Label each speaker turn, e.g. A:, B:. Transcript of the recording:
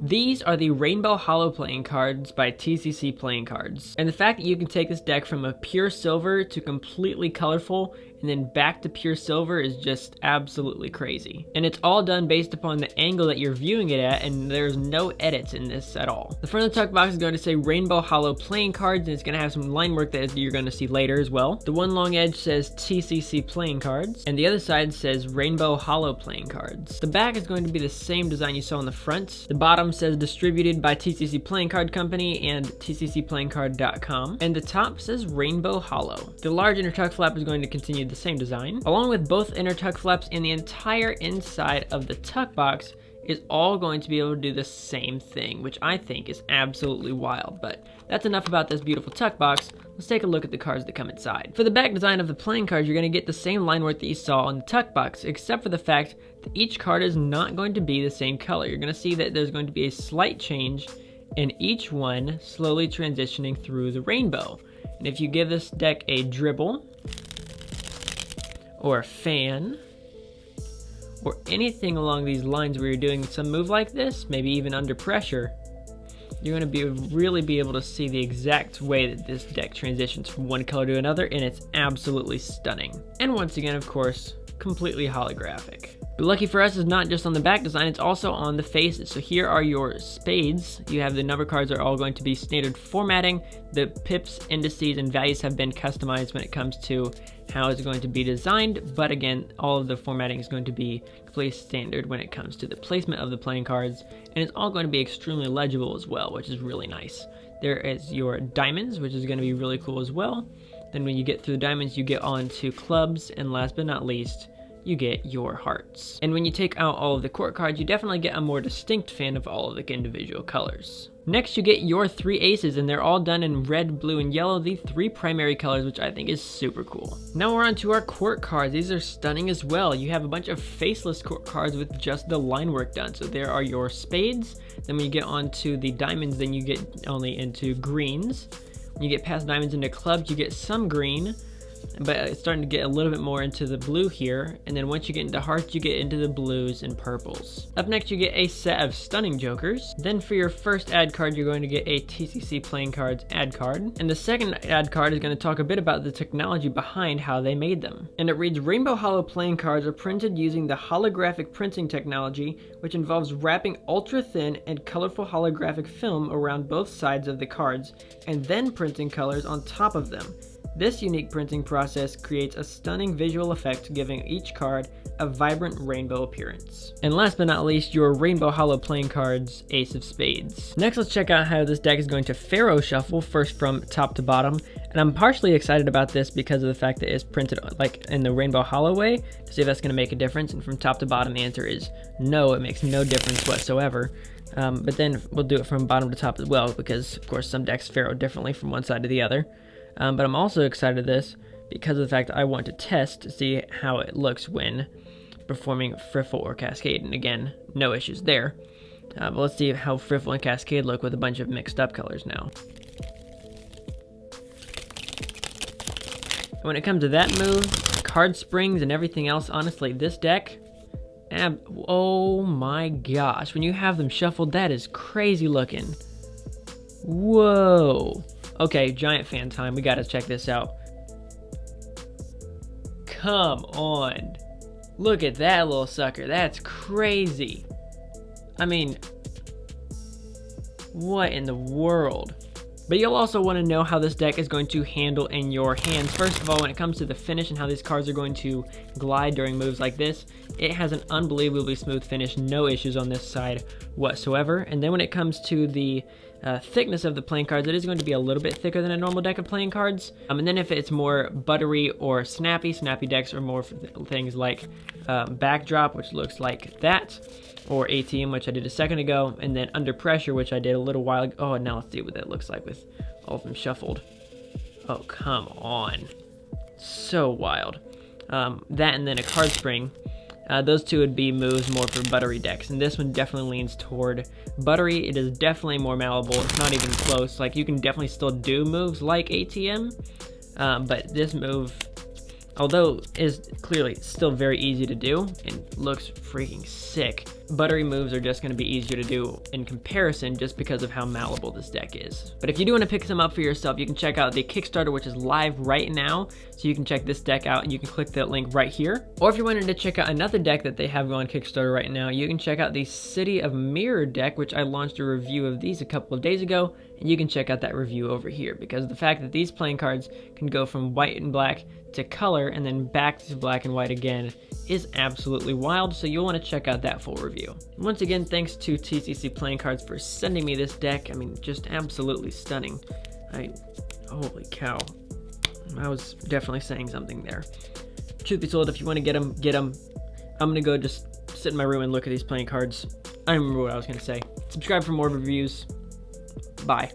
A: These are the Rainbow Holo playing cards by TCC Playing Cards. And the fact that you can take this deck from a pure silver to completely colorful and then back to pure silver is just absolutely crazy. And it's all done based upon the angle that you're viewing it at, and there's no edits in this at all. The front of the tuck box is going to say Rainbow Holo Playing Cards, and it's going to have some line work that you're going to see later as well. The one long edge says TCC Playing Cards, and the other side says Rainbow Holo Playing Cards. The back is going to be the same design you saw on the front. The bottom says distributed by TCC Playing Card Company and tccplayingcard.com, and the top says Rainbow Holo. The large inner tuck flap is going to continue the same design. Along with both inner tuck flaps and the entire inside of the tuck box is all going to be able to do the same thing, which I think is absolutely wild. But that's enough about this beautiful tuck box. Let's take a look at the cards that come inside. For the back design of the playing cards, you're going to get the same line work that you saw on the tuck box, except for the fact that each card is not going to be the same color. You're going to see that there's going to be a slight change in each one, slowly transitioning through the rainbow. And if you give this deck a dribble, or a fan, or anything along these lines where you're doing some move like this, maybe even under pressure, you're going to really be able to see the exact way that this deck transitions from one color to another, and it's absolutely stunning. And once again, of course, completely holographic. But lucky for us, is not just on the back design, it's also on the faces. So here are your spades. You have the number cards are all going to be standard formatting. The pips, indices, and values have been customized when it comes to how it's going to be designed. But again, all of the formatting is going to be completely standard when it comes to the placement of the playing cards. And it's all going to be extremely legible as well, which is really nice. There is your diamonds, which is going to be really cool as well. Then when you get through the diamonds, you get on to clubs, and last but not least, you get your hearts. And when you take out all of the court cards, you definitely get a more distinct fan of all of the individual colors. Next, you get your three aces, and they're all done in red, blue, and yellow, the three primary colors, which I think is super cool. Now we're on to our court cards. These are stunning as well. You have a bunch of faceless court cards with just the line work done. So there are your spades. Then when you get onto the diamonds, then you get only into greens. When you get past diamonds into clubs, you get some green, but it's starting to get a little bit more into the blue here. And then once you get into hearts, you get into the blues and purples. Up next, you get a set of stunning jokers. Then for your first ad card, you're going to get a TCC Playing Cards ad card. And the second ad card is going to talk a bit about the technology behind how they made them. And it reads, Rainbow Holo playing cards are printed using the holographic printing technology, which involves wrapping ultra thin and colorful holographic film around both sides of the cards, and then printing colors on top of them. This unique printing process creates a stunning visual effect, giving each card a vibrant rainbow appearance. And last but not least, your Rainbow Holo playing cards, Ace of Spades. Next, let's check out how this deck is going to Faro shuffle, first from top to bottom. And I'm partially excited about this because of the fact that it's printed like in the Rainbow Holo way, to see if that's going to make a difference. And from top to bottom, the answer is no, it makes no difference whatsoever. But then we'll do it from bottom to top as well, because of course some decks Faro differently from one side to the other. But I'm also excited of this because of the fact that I want to test to see how it looks when performing Friffle or Cascade. And again, no issues there. But let's see how Friffle and Cascade look with a bunch of mixed up colors now. And when it comes to that move, card springs and everything else, honestly, this deck, oh my gosh. When you have them shuffled, that is crazy looking. Whoa. Okay, giant fan time. We gotta check this out. Come on. Look at that little sucker. That's crazy. I mean, what in the world? But you'll also want to know how this deck is going to handle in your hands. First of all, when it comes to the finish and how these cards are going to glide during moves like this, it has an unbelievably smooth finish, no issues on this side whatsoever. And then when it comes to the thickness of the playing cards, it is going to be a little bit thicker than a normal deck of playing cards. And then if it's more buttery or snappy decks are more for things like Backdrop, which looks like that, or ATM, which I did a second ago, and then Under Pressure, which I did a little while ago. Oh, and now let's see what that looks like with all of them shuffled. Oh, come on. So wild. That and then a Card Spring. Those two would be moves more for buttery decks, and this one definitely leans toward buttery. It is definitely more malleable. It's not even close. Like, you can definitely still do moves like ATM, but this move, although is clearly still very easy to do and looks freaking sick, buttery moves are just going to be easier to do in comparison just because of how malleable this deck is. But if you do want to pick some up for yourself, you can check out the Kickstarter, which is live right now. So you can check this deck out and you can click that link right here. Or if you wanted to check out another deck that they have on Kickstarter right now, you can check out the City of Mirror deck, which I launched a review of these a couple of days ago. And you can check out that review over here, because the fact that these playing cards can go from white and black to color and then back to black and white again is absolutely wild, so you'll want to check out that full review. Once again, thanks to TCC Playing Cards for sending me this deck. I mean, just absolutely stunning. Holy cow. I was definitely saying something there. Truth be told, if you want to get them, get them. I'm going to go just sit in my room and look at these playing cards. I don't remember what I was going to say. Subscribe for more reviews. Bye.